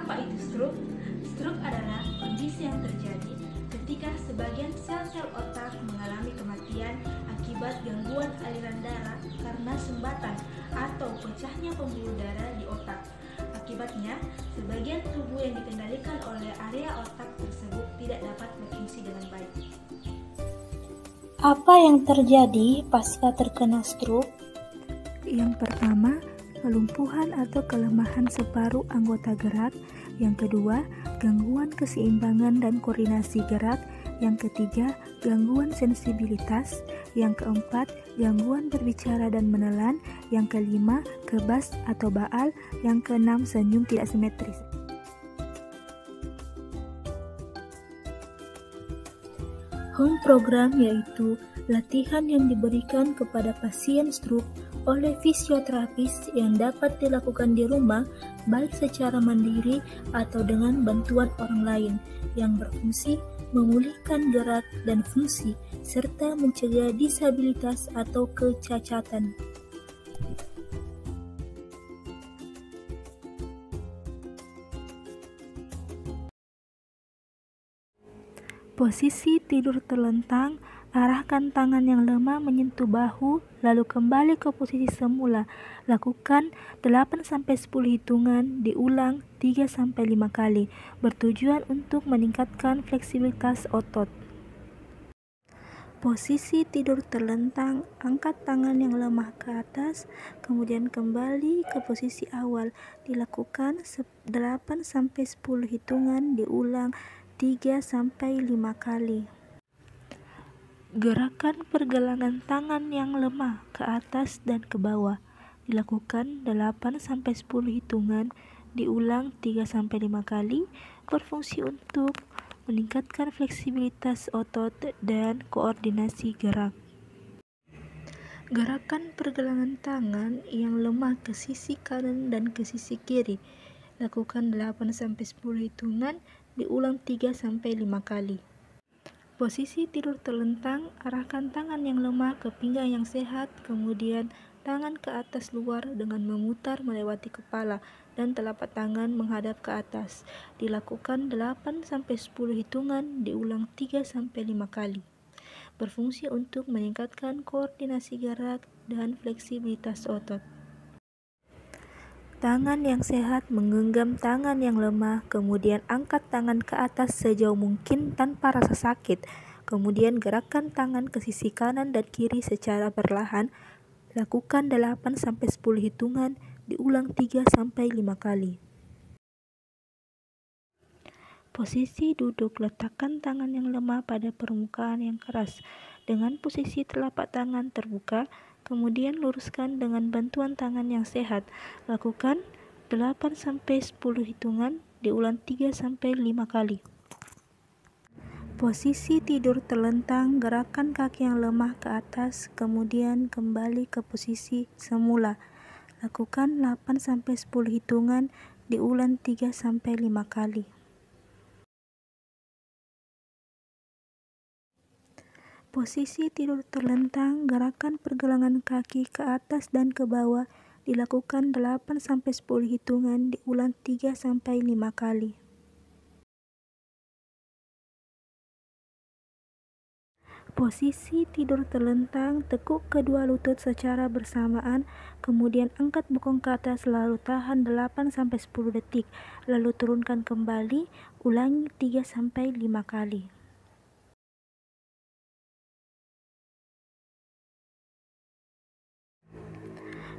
Apa itu stroke? Stroke adalah kondisi yang terjadi ketika sebagian sel-sel otak mengalami kematian akibat gangguan aliran darah karena sumbatan atau pecahnya pembuluh darah di otak. Akibatnya, sebagian tubuh yang dikendalikan oleh area otak tersebut tidak dapat berfungsi dengan baik. Apa yang terjadi pasca terkena stroke? Yang pertama, kelumpuhan atau kelemahan separuh anggota gerak. Yang kedua, gangguan keseimbangan dan koordinasi gerak. Yang ketiga, gangguan sensibilitas. Yang keempat, gangguan berbicara dan menelan. Yang kelima, kebas atau baal. Yang keenam, senyum tidak simetris. Home program yaitu latihan yang diberikan kepada pasien stroke oleh fisioterapis yang dapat dilakukan di rumah baik secara mandiri atau dengan bantuan orang lain yang berfungsi memulihkan gerak dan fungsi serta mencegah disabilitas atau kecacatan. Posisi tidur terlentang, arahkan tangan yang lemah menyentuh bahu, lalu kembali ke posisi semula. Lakukan 8-10 hitungan, diulang 3-5 kali, bertujuan untuk meningkatkan fleksibilitas otot. Posisi tidur terlentang, angkat tangan yang lemah ke atas, kemudian kembali ke posisi awal. Dilakukan 8-10 hitungan, diulang 3-5 kali. Gerakan pergelangan tangan yang lemah ke atas dan ke bawah. Dilakukan 8-10 hitungan, diulang 3-5 kali, berfungsi untuk meningkatkan fleksibilitas otot dan koordinasi gerak. Gerakan pergelangan tangan yang lemah ke sisi kanan dan ke sisi kiri. Lakukan 8-10 hitungan, diulang 3-5 kali. Posisi tidur terlentang, arahkan tangan yang lemah ke pinggang yang sehat, kemudian tangan ke atas luar dengan memutar melewati kepala dan telapak tangan menghadap ke atas. Dilakukan 8-10 hitungan, diulang 3-5 kali. Berfungsi untuk meningkatkan koordinasi gerak dan fleksibilitas otot. Tangan yang sehat menggenggam tangan yang lemah, kemudian angkat tangan ke atas sejauh mungkin tanpa rasa sakit. Kemudian gerakkan tangan ke sisi kanan dan kiri secara perlahan. Lakukan 8-10 hitungan, diulang 3-5 kali. Posisi duduk, letakkan tangan yang lemah pada permukaan yang keras dengan posisi telapak tangan terbuka. Kemudian luruskan dengan bantuan tangan yang sehat. Lakukan 8-10 hitungan, diulang 3-5 kali. Posisi tidur terlentang, gerakan kaki yang lemah ke atas, kemudian kembali ke posisi semula. Lakukan 8-10 hitungan, diulang 3-5 kali. Posisi tidur terlentang, gerakan pergelangan kaki ke atas dan ke bawah, dilakukan 8-10 hitungan, diulang 3-5 kali. Posisi tidur terlentang, tekuk kedua lutut secara bersamaan, kemudian angkat bokong ke atas lalu tahan 8-10 detik, lalu turunkan kembali, ulangi 3-5 kali.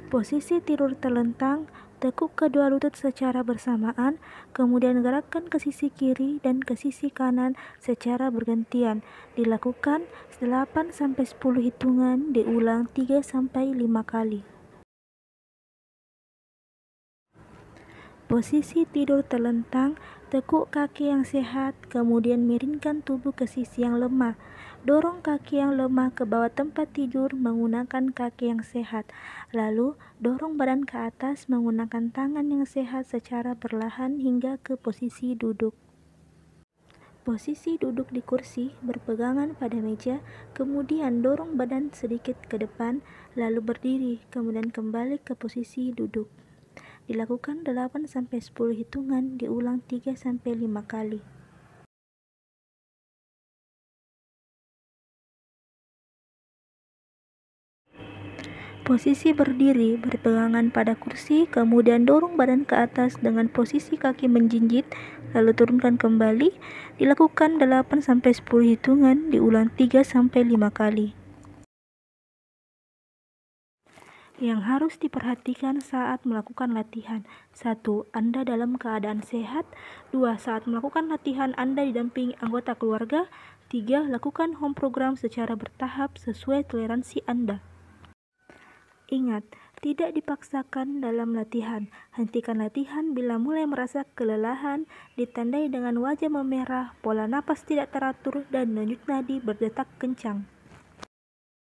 Posisi tidur terlentang, tekuk kedua lutut secara bersamaan, kemudian gerakkan ke sisi kiri dan ke sisi kanan secara bergantian. Dilakukan 8-10 hitungan, diulang 3-5 kali. Posisi tidur terlentang, tekuk kaki yang sehat, kemudian miringkan tubuh ke sisi yang lemah. Dorong kaki yang lemah ke bawah tempat tidur menggunakan kaki yang sehat. Lalu, dorong badan ke atas menggunakan tangan yang sehat secara perlahan hingga ke posisi duduk. Posisi duduk di kursi, berpegangan pada meja, kemudian dorong badan sedikit ke depan, lalu berdiri, kemudian kembali ke posisi duduk. Dilakukan 8-10 hitungan, diulang 3-5 kali. Posisi berdiri, berpegangan pada kursi, kemudian dorong badan ke atas dengan posisi kaki menjinjit, lalu turunkan kembali. Dilakukan 8-10 hitungan, diulang 3-5 kali. Yang harus diperhatikan saat melakukan latihan. 1. Anda dalam keadaan sehat. 2. Saat melakukan latihan Anda didampingi anggota keluarga. 3. Lakukan home program secara bertahap sesuai toleransi Anda. Ingat, tidak dipaksakan dalam latihan. Hentikan latihan bila mulai merasa kelelahan, ditandai dengan wajah memerah, pola napas tidak teratur, dan denyut nadi berdetak kencang.